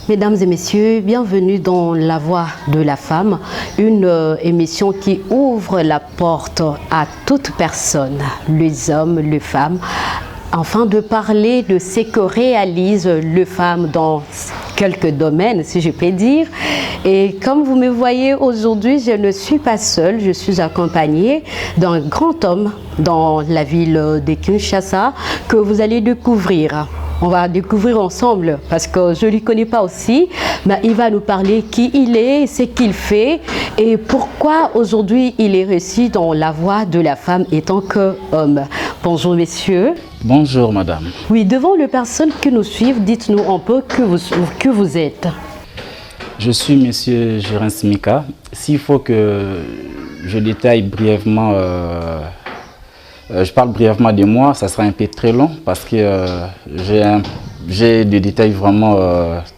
Mesdames et messieurs, bienvenue dans La Voix de la Femme, une émission qui ouvre la porte à toute personne, les hommes, les femmes, afin de parler de ce que réalisent les femmes dans quelques domaines, si je peux dire. Et comme vous me voyez aujourd'hui, je ne suis pas seule, je suis accompagnée d'un grand homme dans la ville de Kinshasa que vous allez découvrir. On va découvrir ensemble parce que je ne le connais pas aussi, mais il va nous parler qui il est, ce qu'il fait et pourquoi aujourd'hui il est réussi dans la voie de la femme étant qu'homme. Bonjour messieurs. Bonjour madame. Oui, devant les personnes qui nous suivent, dites-nous un peu que vous êtes. Je suis monsieur Jérens Mika. S'il faut que je détaille brièvement, je parle brièvement de moi, ça sera un peu très long parce que j'ai des détails vraiment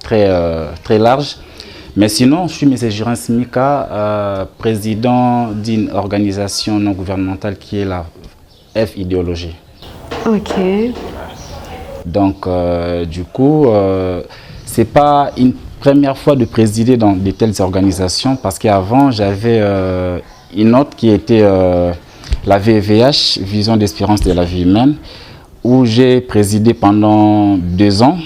très larges. Mais sinon, je suis M. Jérens Mika, président d'une organisation non gouvernementale qui est la F Idéologie. Ok. Donc, du coup, c'est pas une première fois de présider dans de telles organisations parce qu'avant, j'avais une autre qui était la VVH, Vision d'Espérance de la Vie Humaine, où j'ai présidé pendant 2 ans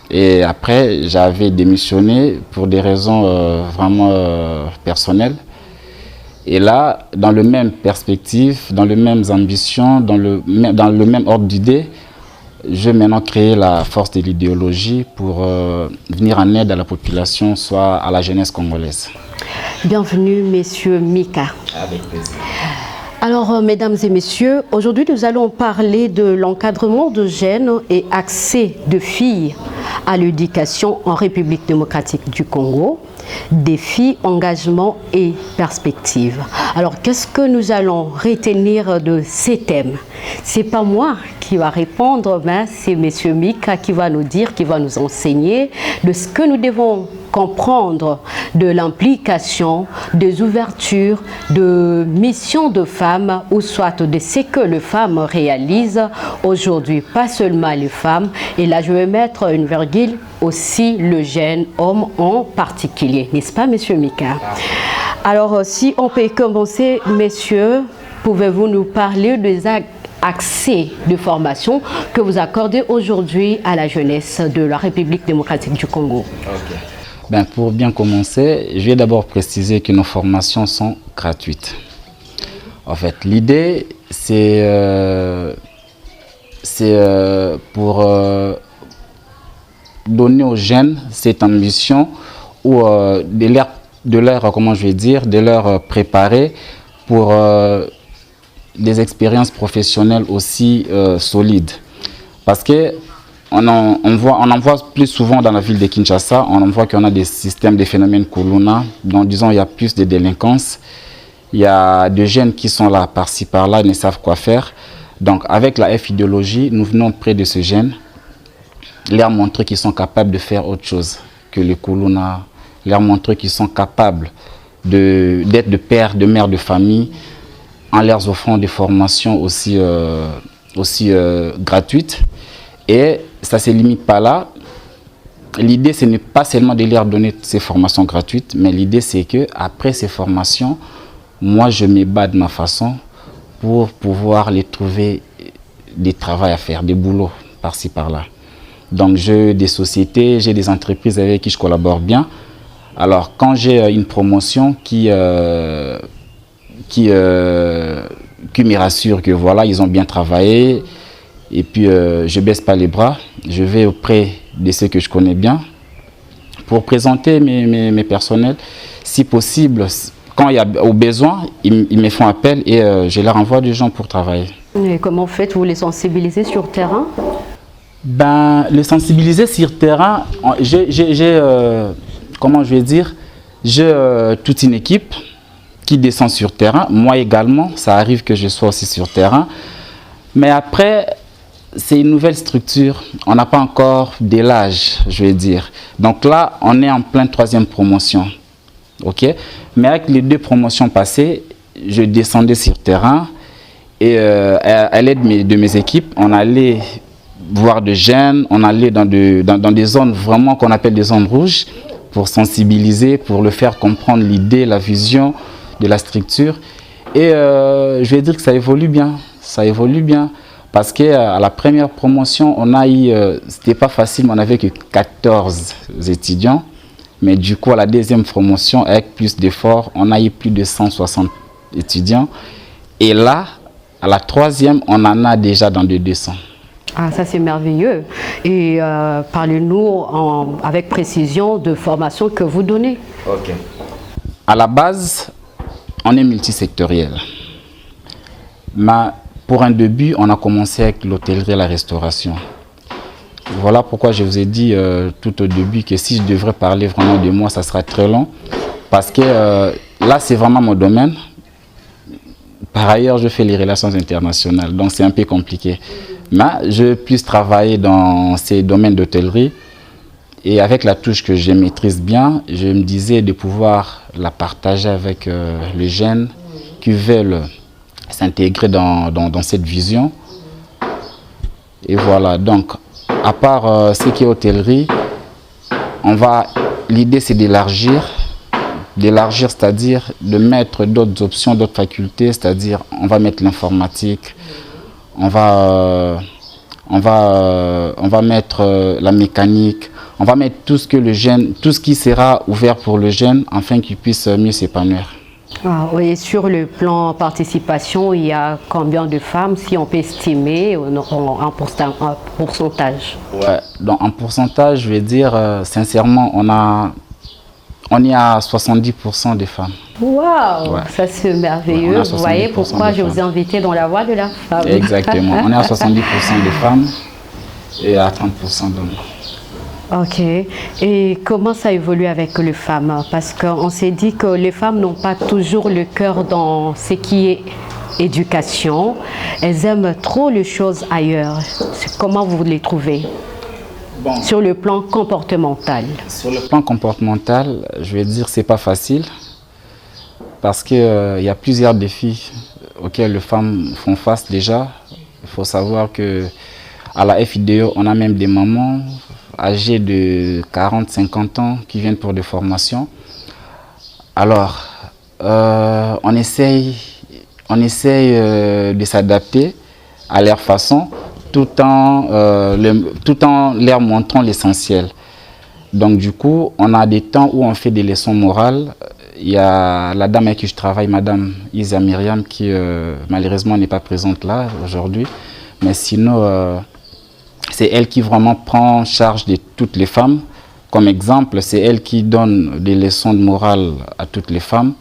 et après j'avais démissionné pour des raisons vraiment personnelles. Et là, dans le même perspective, dans les mêmes ambitions, dans le même ordre d'idées, je vais maintenant créer la force de l'idéologie pour venir en aide à la population, soit à la jeunesse congolaise. Bienvenue, messieurs Mika. Avec plaisir. Alors, mesdames et messieurs, aujourd'hui nous allons parler de l'encadrement de jeunes et accès de filles à l'éducation en République démocratique du Congo, défis, engagements et perspectives. Alors, qu'est-ce que nous allons retenir de ces thèmes? C'est pas moi qui va répondre, mais c'est M. Mika qui va nous dire, qui va nous enseigner de ce que nous devons comprendre de l'implication, des ouvertures, de missions de femmes ou soit de ce que les femmes réalisent aujourd'hui, pas seulement les femmes. Et là, je vais mettre une virgule aussi le jeune homme en particulier, n'est-ce pas, Monsieur Mika? Alors, si on peut commencer, messieurs, pouvez-vous nous parler des accès de formation que vous accordez aujourd'hui à la jeunesse de la République démocratique du Congo? Okay. Ben, pour bien commencer, je vais d'abord préciser que nos formations sont gratuites. En fait, l'idée, c'est pour donner aux jeunes cette ambition ou de leur préparer pour des expériences professionnelles aussi solides. Parce que on en voit plus souvent dans la ville de Kinshasa, on en voit qu'on a des systèmes, des phénomènes Kuluna, donc disons il y a plus de délinquance, il y a des jeunes qui sont là, par-ci, par-là, ne savent quoi faire. Donc avec la F idéologie, nous venons près de ces jeunes, leur montrer qu'ils sont capables de faire autre chose que le Kuluna, leur montrer qu'ils sont capables d'être de pères, de mères de famille, en leur offrant des formations aussi gratuites. Et ça ne se limite pas là. L'idée, ce n'est pas seulement de leur donner ces formations gratuites, mais l'idée, c'est qu'après ces formations, moi, je me bats de ma façon pour pouvoir les trouver des travaux à faire, des boulots par-ci, par-là. Donc, j'ai des sociétés, j'ai des entreprises avec qui je collabore bien. Alors, quand j'ai une promotion qui me rassure que voilà, ils ont bien travaillé, et puis je baisse pas les bras, je vais auprès de ceux que je connais bien pour présenter mes personnels. Si possible, quand il y a au besoin, ils me font appel et je leur envoie des gens pour travailler. Et comment faites-vous les sensibiliser sur terrain? Ben, les sensibiliser sur terrain, comment je vais dire, j'ai toute une équipe qui descend sur terrain. Moi également, ça arrive que je sois aussi sur terrain. Mais après, c'est une nouvelle structure. On n'a pas encore de l'âge, je vais dire. Donc là, on est en pleine 3e promotion. Okay? Mais avec les 2 promotions passées, je descendais sur terrain et à l'aide de mes équipes, on allait voir de jeunes, on allait dans des zones vraiment qu'on appelle des zones rouges pour sensibiliser, pour le faire comprendre l'idée, la vision de la structure. Et je vais dire que ça évolue bien. Ça évolue bien. Parce qu'à la première promotion, on a eu, c'était pas facile, mais on n'avait que 14 étudiants. Mais du coup, à la deuxième promotion, avec plus d'efforts, on a eu plus de 160 étudiants. Et là, à la troisième, on en a déjà dans de 200. Ah, ça c'est merveilleux. Et parlez-nous avec précision de formation que vous donnez. Ok. À la base, on est multisectoriel. Mais pour un début, on a commencé avec l'hôtellerie et la restauration. Voilà pourquoi je vous ai dit tout au début que si je devrais parler vraiment de moi, ça sera très long. Parce que là, c'est vraiment mon domaine. Par ailleurs, je fais les relations internationales, donc c'est un peu compliqué. Mais je puisse travailler dans ces domaines d'hôtellerie. Et avec la touche que je maîtrise bien, je me disais de pouvoir la partager avec les jeunes qui veulent s'intégrer dans cette vision. Et voilà, donc à part ce qui est hôtellerie, l'idée c'est d'élargir, c'est-à-dire de mettre d'autres options, d'autres facultés, c'est-à-dire on va mettre l'informatique, on va mettre la mécanique, on va mettre tout ce qui sera ouvert pour le jeune afin qu'il puisse mieux s'épanouir. Ah, oui, sur le plan participation, il y a combien de femmes, si on peut estimer en pourcentage? Ouais, donc en pourcentage, je vais dire sincèrement, on est à 70% des femmes. Waouh, ouais. Ça c'est merveilleux. Ouais, vous voyez pourquoi je vous ai invité dans la voie de la femme. Exactement, on est à 70% des femmes et à 30% d'hommes. Ok. Et comment ça évolue avec les femmes? Parce qu'on s'est dit que les femmes n'ont pas toujours le cœur dans ce qui est éducation. Elles aiment trop les choses ailleurs. Comment vous les trouvez? Bon. Sur le plan comportemental. Sur le plan comportemental, je vais dire que ce n'est pas facile. Parce qu'il y a plusieurs défis auxquels les femmes font face déjà. Il faut savoir qu'à la FIDO, on a même des mamans âgés de 40-50 ans qui viennent pour des formations. Alors, on essaye de s'adapter à leur façon tout en leur montrant l'essentiel. Donc du coup, on a des temps où on fait des leçons morales. Il y a la dame avec qui je travaille, Madame Isa Myriam, qui malheureusement n'est pas présente là aujourd'hui. Mais sinon, c'est elle qui vraiment prend charge de toutes les femmes. Comme exemple, c'est elle qui donne des leçons de morale à toutes les femmes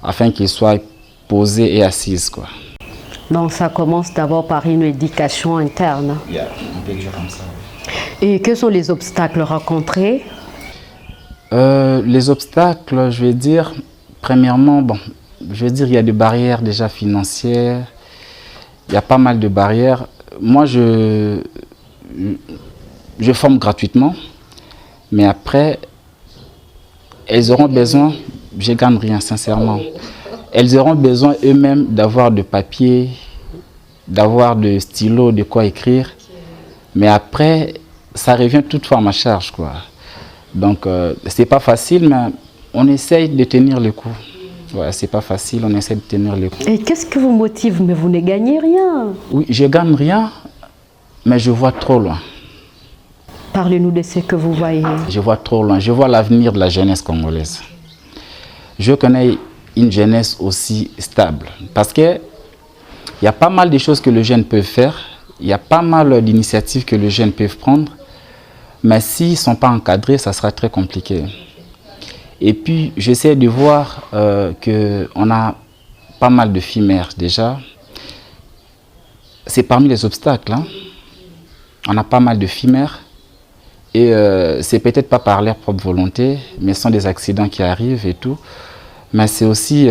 afin qu'elles soient posées et assises, quoi. Donc ça commence d'abord par une éducation interne. Yeah, on peut dire comme ça. Et quels sont les obstacles rencontrés? Les obstacles, je vais dire, premièrement, je vais dire il y a des barrières déjà financières. Il y a pas mal de barrières. Moi, je forme gratuitement, mais après, elles auront besoin, je ne gagne rien sincèrement, elles auront besoin eux-mêmes d'avoir de papier, d'avoir de stylo, de quoi écrire, mais après, ça revient toutefois à ma charge, quoi. Donc, c'est pas facile, mais on essaye de tenir le coup. Ouais, c'est pas facile, on essaie de tenir le coup. Et qu'est-ce qui vous motive? Mais vous ne gagnez rien. Oui, je gagne rien, mais je vois trop loin. Parlez-nous de ce que vous voyez. Je vois trop loin. Je vois l'avenir de la jeunesse congolaise. Je connais une jeunesse aussi stable. Parce qu'il y a pas mal de choses que les jeunes peuvent faire. Il y a pas mal d'initiatives que les jeunes peuvent prendre. Mais s'ils ne sont pas encadrés, ça sera très compliqué. Et puis, j'essaie de voir qu'on a pas mal de filles mères déjà. C'est parmi les obstacles. Hein. On a pas mal de filles mères. Et c'est peut-être pas par leur propre volonté, mais ce sont des accidents qui arrivent et tout. Mais c'est aussi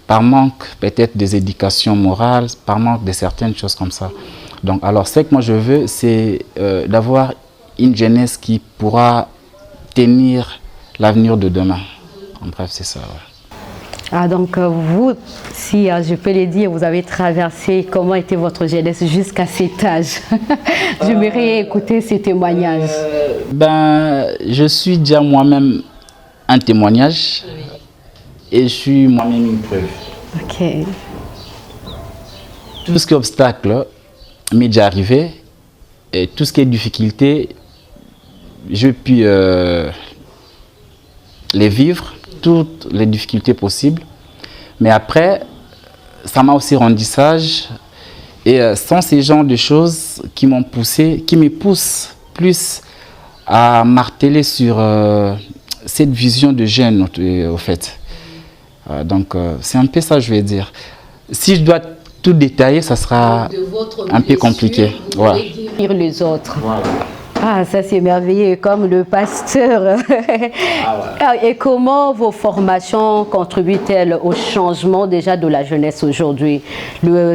par manque peut-être des éducations morales, par manque de certaines choses comme ça. Donc, alors, ce que moi je veux, c'est d'avoir une jeunesse qui pourra tenir l'avenir de demain. En bref, c'est ça. Ouais. Ah, donc vous, si je peux le dire, vous avez traversé, comment était votre jeunesse jusqu'à cet âge? J'aimerais écouter ces témoignages. Je suis déjà moi-même un témoignage et je suis moi-même une preuve. Ok. Tout ce qui est obstacle m'est déjà arrivé et tout ce qui est difficulté, je puis les vivre, toutes les difficultés possibles. Mais après, ça m'a aussi rendu sage. Et sans ces genres de choses qui m'ont poussé, qui me poussent plus à marteler sur cette vision de jeune, au fait. Donc, c'est un peu ça, je vais dire. Si je dois tout détailler, ça sera un peu compliqué. Voilà. Dire les autres. Voilà. Ah, ça c'est merveilleux, comme le pasteur. Et comment vos formations contribuent-elles au changement déjà de la jeunesse aujourd'hui?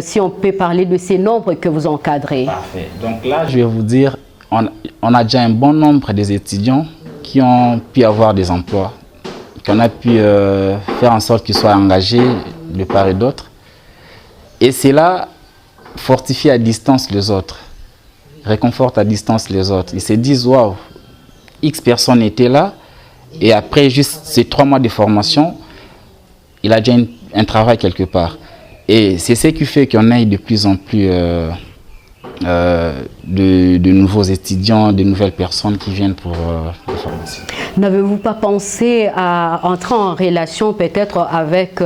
Si on peut parler de ces nombres que vous encadrez. Parfait. Donc là, je vais vous dire, on a déjà un bon nombre des étudiants qui ont pu avoir des emplois, qu'on a pu faire en sorte qu'ils soient engagés de part et d'autre. Et c'est là, fortifier à distance les autres. Réconforte à distance les autres. Ils se disent, waouh, X personnes étaient là, et après juste ces 3 mois de formation, il a déjà un travail quelque part. Et c'est ce qui fait qu'on ait de plus en plus de nouveaux étudiants, de nouvelles personnes qui viennent pour la formation. N'avez-vous pas pensé à entrer en relation peut-être avec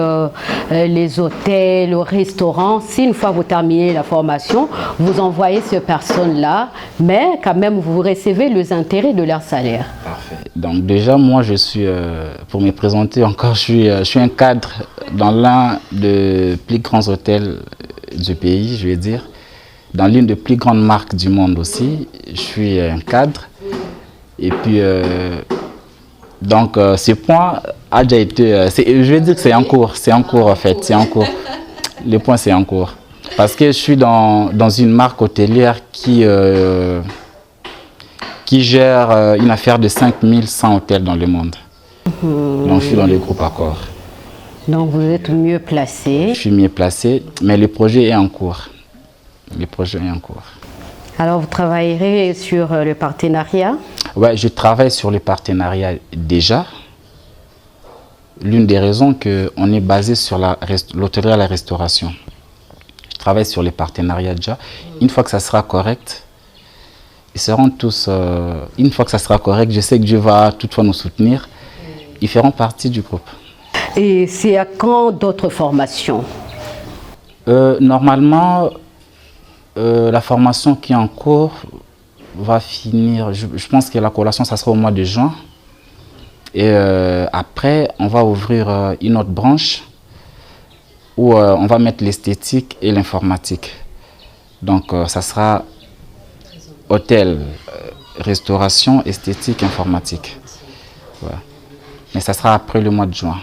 les hôtels, les restaurants? Si une fois vous terminez la formation, vous envoyez ces personnes-là, mais quand même vous recevez les intérêts de leur salaire. Parfait. Donc déjà, moi je suis, pour me présenter encore, je suis un cadre dans l'un des plus grands hôtels du pays, je vais dire. Dans l'une des plus grandes marques du monde aussi, je suis un cadre. Et puis, donc, ce point a déjà été... je vais dire que c'est en cours en fait, c'est en cours. Le point, c'est en cours. Parce que je suis dans une marque hôtelière qui gère une affaire de 5100 hôtels dans le monde. Donc, je suis dans le groupe Accor. Donc, vous êtes mieux placé. Je suis mieux placé, mais le projet est en cours. Le projet est en cours. Alors, vous travaillerez sur le partenariat? Oui, je travaille sur le partenariat déjà. L'une des raisons qu'on est basé sur l'hôtellerie et la restauration. Je travaille sur les partenariats déjà. Une fois que ça sera correct, ils seront tous... une fois que ça sera correct, je sais que Dieu va toutefois nous soutenir. Ils feront partie du groupe. Et c'est à quand d'autres formations? Normalement... la formation qui est en cours va finir, je pense que la collation, ça sera au mois de juin. Et après, on va ouvrir une autre branche où on va mettre l'esthétique et l'informatique. Donc, ça sera hôtel, restauration, esthétique, informatique. Ouais. Mais ça sera après le mois de juin.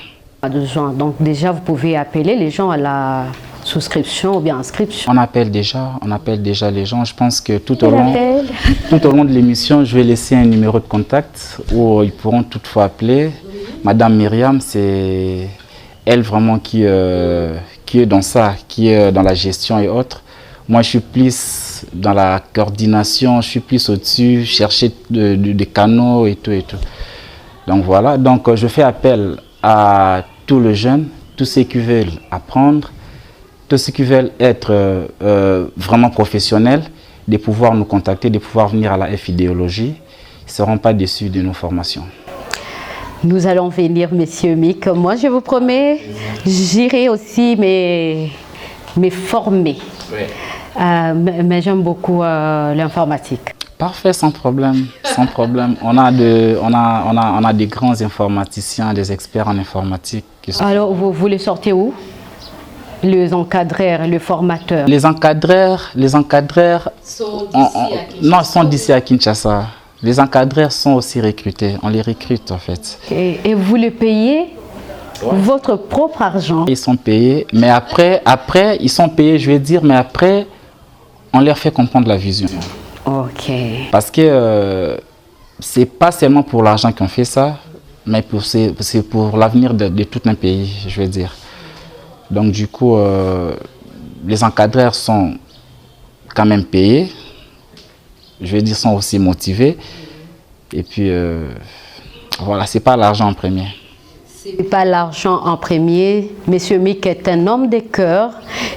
Donc, déjà, vous pouvez appeler les gens à la souscription ou bien inscription. On appelle déjà les gens. Je pense que tout au long de l'émission, je vais laisser un numéro de contact où ils pourront toutefois appeler. Madame Myriam, c'est elle vraiment qui est dans ça, qui est dans la gestion et autres. Moi, je suis plus dans la coordination, je suis plus au-dessus, chercher des canaux et tout et tout. Donc voilà, donc je fais appel à tous les jeunes, tous ceux qui veulent apprendre, tous ceux qui veulent être vraiment professionnels, de pouvoir nous contacter, de pouvoir venir à la F Idéologie. Ils ne seront pas déçus de nos formations. Nous allons venir, Monsieur Mick. Moi, je vous promets, j'irai aussi me former. Oui. Mais j'aime beaucoup l'informatique. Parfait, sans problème, sans problème. On a des grands informaticiens, des experts en informatique. Alors, vous les sortez où? Les encadreurs, les formateurs? Les encadreurs sont d'ici à Kinshasa. Les encadreurs sont aussi recrutés, on les recrute en fait. Et vous les payez? Ouais. Votre propre argent? Ils sont payés, mais après ils sont payés, je vais dire, mais après, on leur fait comprendre la vision. Ok. Parce que c'est pas seulement pour l'argent qu'on fait ça, mais c'est pour l'avenir de tout un pays, je veux dire. Donc du coup, les encadreurs sont quand même payés, je veux dire, sont aussi motivés. Et puis, voilà, c'est pas l'argent en premier. C'est pas l'argent en premier. Monsieur Mick est un homme de cœur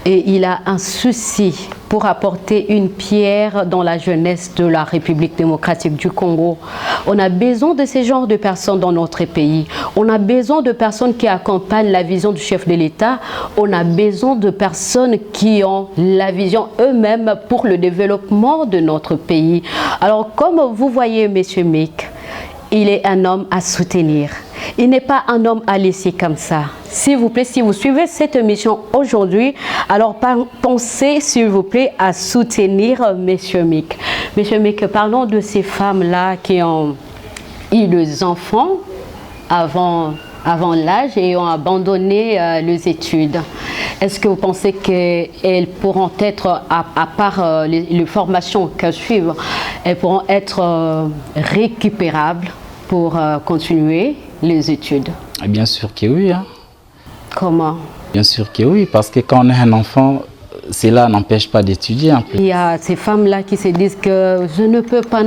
et il a un souci pour apporter une pierre dans la jeunesse de la République démocratique du Congo. On a besoin de ce genre de personnes dans notre pays. On a besoin de personnes qui accompagnent la vision du chef de l'État. On a besoin de personnes qui ont la vision eux-mêmes pour le développement de notre pays. Alors, comme vous voyez, monsieur Mick, il est un homme à soutenir. Il n'est pas un homme à laisser comme ça. S'il vous plaît, si vous suivez cette émission aujourd'hui, alors pensez, s'il vous plaît, à soutenir M. Mick. M. Mick, parlons de ces femmes-là qui ont eu des enfants avant l'âge et ont abandonné les études. Est-ce que vous pensez qu'elles pourront être, à part les formations qu'elles suivent, elles pourront être récupérables pour continuer les études? Bien sûr que oui. Hein. Comment? Bien sûr que oui, parce que quand on a un enfant, cela n'empêche pas d'étudier. Il y a ces femmes-là qui se disent que je ne peux pas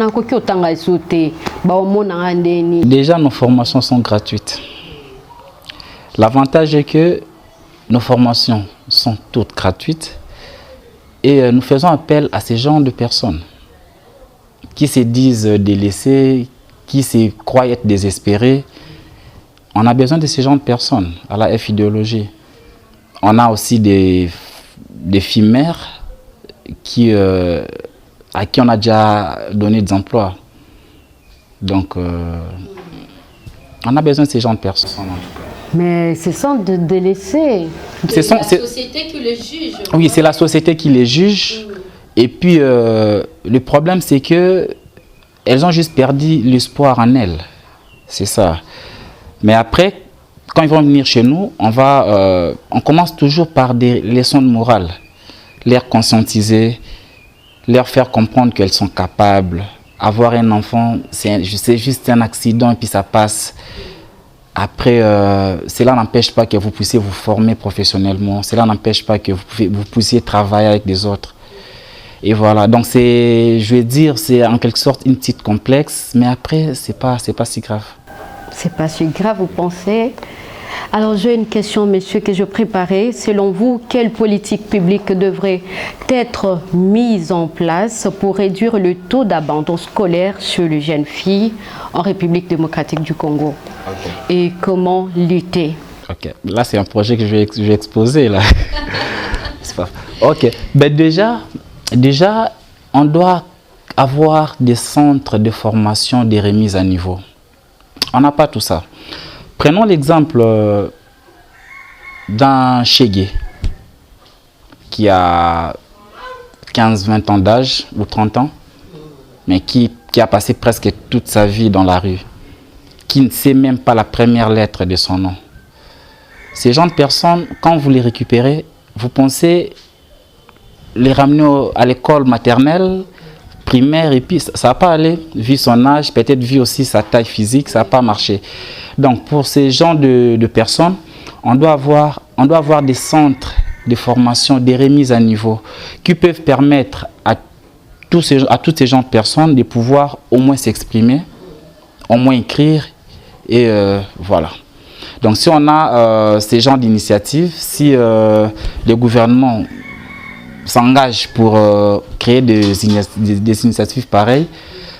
Déjà, nos formations sont gratuites. L'avantage est que nos formations sont toutes gratuites et nous faisons appel à ces genres de personnes qui se disent délaissées, qui se croient être désespérées. On a besoin de ces genres de personnes à la F idéologie. On a aussi des filles mères à qui on a déjà donné des emplois. Donc, on a besoin de ces genres de personnes. Mais ce sont de délaissés. C'est la société qui les juge. Oui, c'est la société qui les juge. Et puis, le problème, c'est que elles ont juste perdu l'espoir en elles. C'est ça. Mais après, quand ils vont venir chez nous, on commence toujours par des leçons de morale. Les conscientiser, leur faire comprendre qu'elles sont capables. Avoir un enfant, c'est juste un accident et puis ça passe. Après, cela n'empêche pas que vous puissiez vous former professionnellement. Cela n'empêche pas que vous puissiez travailler avec des autres. Et voilà, donc je vais dire, c'est en quelque sorte une petite complexe, mais après, c'est pas si grave. C'est pas si grave, vous pensez? Alors, j'ai une question, monsieur, que je préparais. Selon vous, quelle politique publique devrait être mise en place pour réduire le taux d'abandon scolaire chez les jeunes filles en République démocratique du Congo? Okay. Et comment lutter? Ok, là, c'est un projet que je vais exposer, là. Ok, ben déjà, on doit avoir des centres de formation, des remises à niveau. On n'a pas tout ça. Prenons l'exemple d'un Chégué qui a 15-20 ans d'âge ou 30 ans, mais qui a passé presque toute sa vie dans la rue, qui ne sait même pas la première lettre de son nom. Ces gens de personnes, quand vous les récupérez, vous pensez les ramener à l'école maternelle, primaire, et puis ça ne va pas aller, vu son âge, peut-être vu aussi sa taille physique, ça ne va pas marcher. Donc pour ces gens de personnes, on doit avoir des centres de formation, des remises à niveau, qui peuvent permettre à tous ces gens de personnes de pouvoir au moins s'exprimer, au moins écrire, et voilà. Donc si on a ces genres d'initiatives, si le gouvernement s'engage pour créer des initiatives pareilles,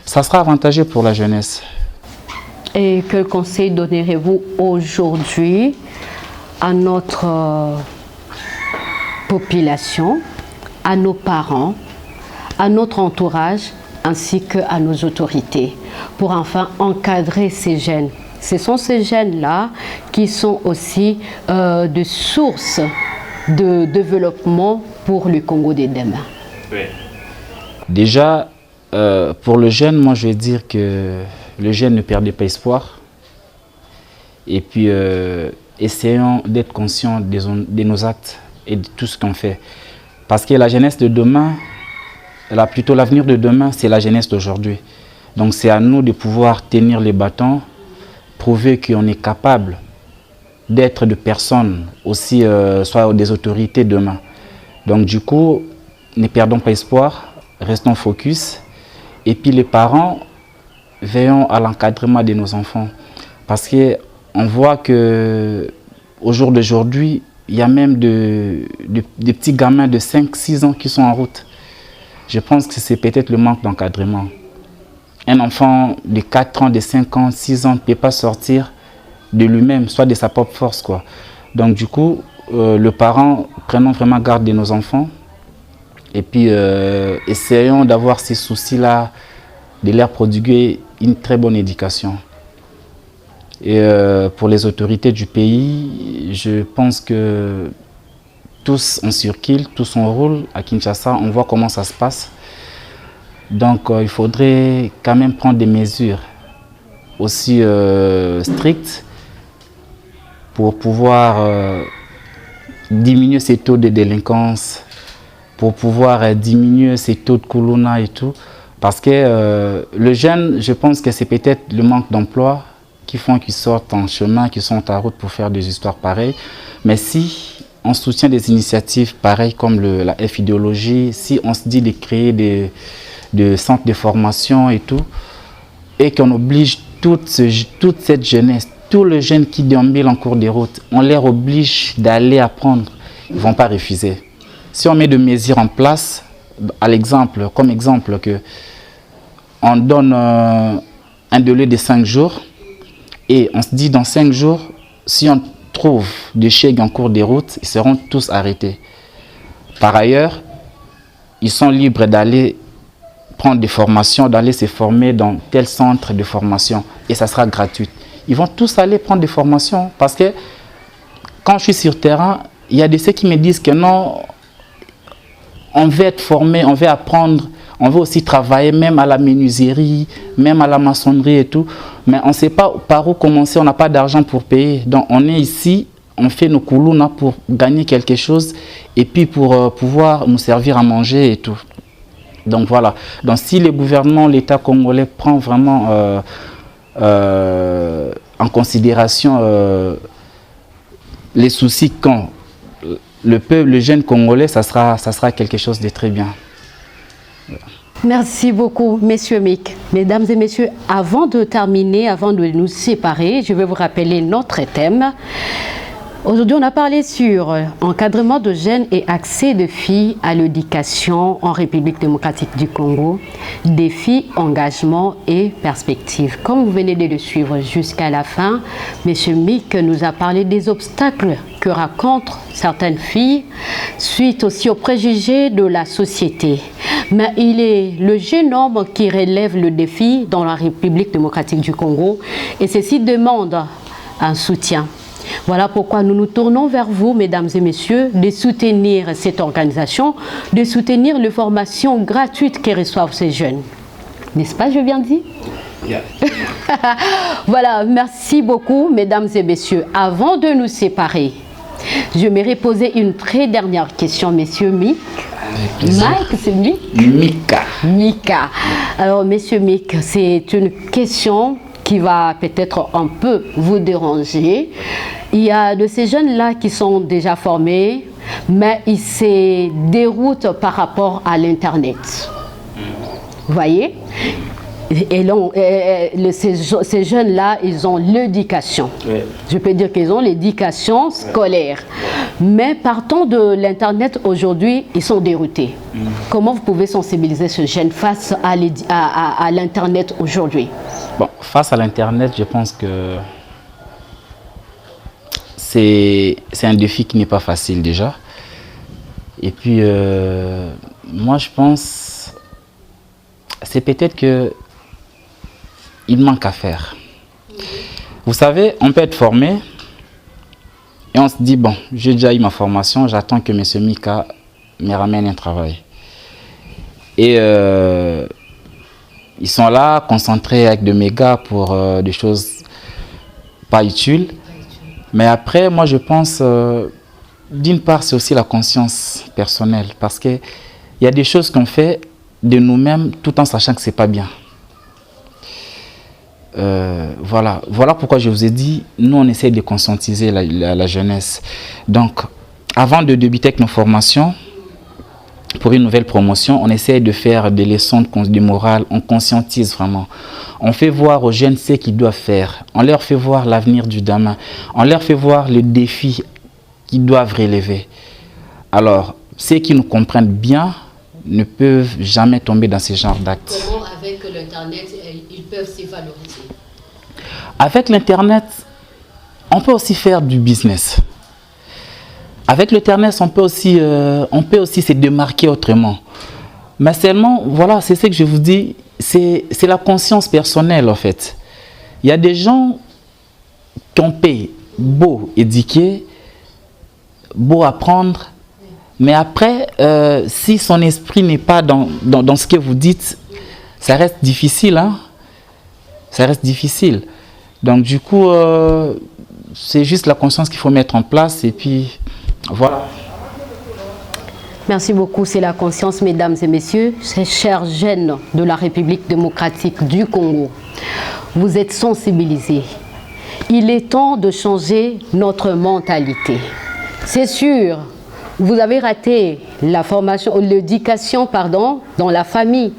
ça sera avantageux pour la jeunesse. Et quel conseil donnerez-vous aujourd'hui à notre population, à nos parents, à notre entourage, ainsi qu'à nos autorités, pour enfin encadrer ces jeunes? Ce sont ces jeunes-là qui sont aussi des sources de développement pour le Congo de demain. Oui. Déjà, pour le jeune, moi je vais dire que le jeune ne perdait pas espoir. Et puis, essayons d'être conscients de nos actes et de tout ce qu'on fait. Parce que la jeunesse de demain, plutôt l'avenir de demain, c'est la jeunesse d'aujourd'hui. Donc c'est à nous de pouvoir tenir les bâtons prouver qu'on est capable d'être de personnes aussi, soit des autorités demain. Donc du coup, ne perdons pas espoir, restons focus. Et puis les parents, veillons à l'encadrement de nos enfants. Parce qu'on voit qu'au jour d'aujourd'hui, il y a même des petits gamins de 5-6 ans qui sont en route. Je pense que c'est peut-être le manque d'encadrement. Un enfant de 4 ans, de 5 ans, 6 ans ne peut pas sortir de lui-même, soit de sa propre force, quoi. Donc du coup, le parent, prenons vraiment garde de nos enfants. Et puis, essayons d'avoir ces soucis-là, de leur prodiguer une très bonne éducation. Et pour les autorités du pays, je pense que tous on circule, tous on roule à Kinshasa, on voit comment ça se passe. Donc il faudrait quand même prendre des mesures aussi strictes pour pouvoir diminuer ces taux de délinquance, pour pouvoir diminuer ces taux de Kuluna et tout. Parce que le jeune, je pense que c'est peut-être le manque d'emploi qui font qu'ils sortent en chemin, qu'ils sont en route pour faire des histoires pareilles. Mais si on soutient des initiatives pareilles comme la F-idéologie, si on se dit de créer des centres de formation et tout, et qu'on oblige toute cette jeunesse, tous les jeunes qui déambulent en cours de route, on les oblige d'aller apprendre, ils ne vont pas refuser. Si on met des mesures en place, comme exemple, que on donne un délai de 5 jours, et on se dit dans 5 jours, si on trouve des chèques en cours de route, ils seront tous arrêtés. Par ailleurs, ils sont libres d'aller prendre des formations, d'aller se former dans tel centre de formation, et ça sera gratuit. Ils vont tous aller prendre des formations, parce que quand je suis sur terrain, il y a de ceux qui me disent que non, on veut être formé, on veut apprendre, on veut aussi travailler même à la menuiserie, même à la maçonnerie et tout. Mais on ne sait pas par où commencer, on n'a pas d'argent pour payer. Donc on est ici, on fait nos koulouna pour gagner quelque chose et puis pour pouvoir nous servir à manger et tout. Donc voilà. Donc si le gouvernement, l'État congolais prend vraiment en considération les soucis qu'ont le peuple, le jeune congolais, ça sera quelque chose de très bien. Voilà. Merci beaucoup, Messieurs Mick. Mesdames et messieurs, avant de terminer, avant de nous séparer, je vais vous rappeler notre thème. Aujourd'hui, on a parlé sur encadrement de jeunes et accès de filles à l'éducation en République démocratique du Congo, défis, engagement et perspectives. Comme vous venez de le suivre jusqu'à la fin, M. Mick nous a parlé des obstacles que rencontrent certaines filles suite aussi aux préjugés de la société. Mais il est le jeune homme qui relève le défi dans la République démocratique du Congo et ceci demande un soutien. Voilà pourquoi nous nous tournons vers vous, mesdames et messieurs, de soutenir cette organisation, de soutenir les formations gratuites que reçoivent ces jeunes. N'est-ce pas, je viens de dire? Yeah. Voilà, merci beaucoup, mesdames et messieurs. Avant de nous séparer, je m'aimerais poser une très dernière question, messieurs Mick. Mike, c'est Mick? Mika. Mika. Alors, monsieur Mick, c'est une question qui va peut-être un peu vous déranger. Il y a de ces jeunes-là qui sont déjà formés, mais ils se déroutent par rapport à l'Internet. Vous voyez? Et ces jeunes-là, ils ont l'éducation. Oui. Je peux dire qu'ils ont l'éducation scolaire. Mais partant de l'Internet aujourd'hui, ils sont déroutés. Comment vous pouvez sensibiliser ce jeune face à l'Internet aujourd'hui? Bon, face à l'Internet, je pense que c'est un défi qui n'est pas facile déjà. Et puis, moi, je pense c'est peut-être que il manque à faire. Vous savez, on peut être formé et on se dit, bon, j'ai déjà eu ma formation, j'attends que M. Mika me ramène un travail. Et ils sont là, concentrés avec de mégas pour des choses pas utiles. Mais après, moi, je pense, d'une part, c'est aussi la conscience personnelle. Parce qu'il y a des choses qu'on fait de nous-mêmes tout en sachant que ce n'est pas bien. Voilà pourquoi je vous ai dit, nous on essaie de conscientiser la jeunesse. Donc, avant de débuter avec nos formations, pour une nouvelle promotion, on essaie de faire des leçons de morale, on conscientise vraiment. On fait voir aux jeunes ce qu'ils doivent faire. On leur fait voir l'avenir du demain. On leur fait voir les défis qu'ils doivent relever. Alors, ceux qui nous comprennent bien ne peuvent jamais tomber dans ce genre d'actes. Comment, avec l'Internet, ils peuvent s'y valoriser? Avec l'Internet, on peut aussi faire du business. Avec l'Internet, on peut aussi se démarquer autrement. Mais seulement, voilà, c'est ce que je vous dis, c'est la conscience personnelle en fait. Il y a des gens qu'on peut beau éduquer, beau apprendre, mais après, si son esprit n'est pas dans ce que vous dites, ça reste difficile, hein? Ça reste difficile. Donc du coup, c'est juste la conscience qu'il faut mettre en place et puis voilà. Merci beaucoup. C'est la conscience, mesdames et messieurs, ces chers jeunes de la République démocratique du Congo. Vous êtes sensibilisés. Il est temps de changer notre mentalité. C'est sûr, vous avez raté la formation, l'éducation, dans la famille,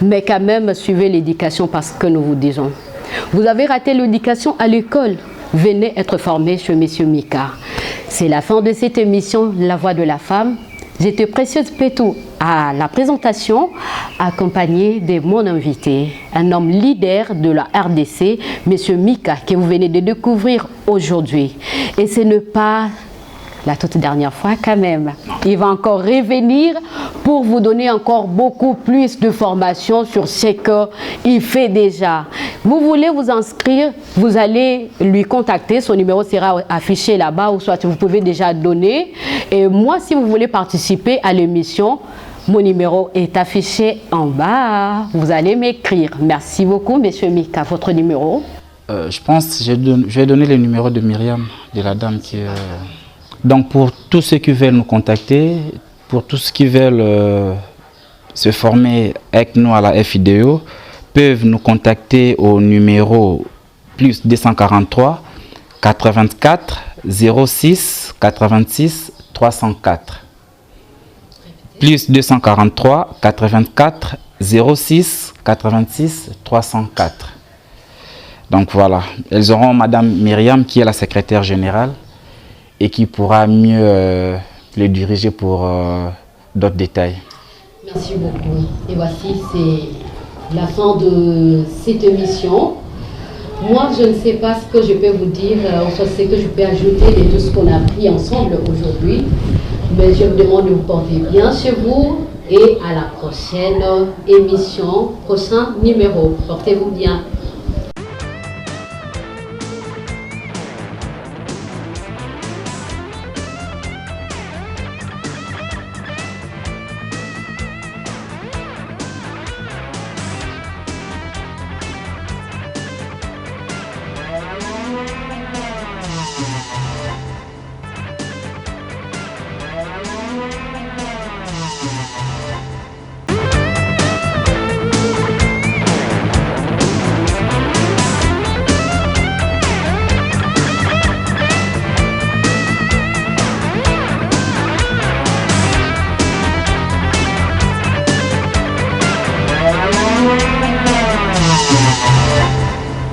mais quand même suivez l'éducation parce que nous vous disons. Vous avez raté l'éducation à l'école. Venez être formé chez M. Mika. C'est la fin de cette émission, La Voix de la Femme. J'étais Précieuse Pétou à la présentation, accompagnée de mon invité, un homme leader de la RDC, M. Mika, que vous venez de découvrir aujourd'hui. Et ce n'est pas la toute dernière fois quand même. Il va encore revenir pour vous donner encore beaucoup plus de formation sur ce qu'il fait déjà. Vous voulez vous inscrire, vous allez lui contacter, son numéro sera affiché là-bas ou soit vous pouvez déjà donner. Et moi, si vous voulez participer à l'émission, mon numéro est affiché en bas. Vous allez m'écrire. Merci beaucoup, M. Mika. Votre numéro? Je pense que je vais donner le numéro de Myriam, de la dame qui est... Donc pour tous ceux qui veulent nous contacter, pour tous ceux qui veulent se former avec nous à la FIDEO, peuvent nous contacter au numéro plus 243 84 06 86 304. Plus 243 84 06 86 304. Donc voilà, elles auront Madame Myriam qui est la secrétaire générale et qui pourra mieux les diriger pour d'autres détails. Merci beaucoup. Et voici, c'est la fin de cette émission. Moi, je ne sais pas ce que je peux vous dire, soit ce que je peux ajouter de tout ce qu'on a appris ensemble aujourd'hui. Mais je vous demande de vous porter bien chez vous et à la prochaine émission, prochain numéro. Portez-vous bien.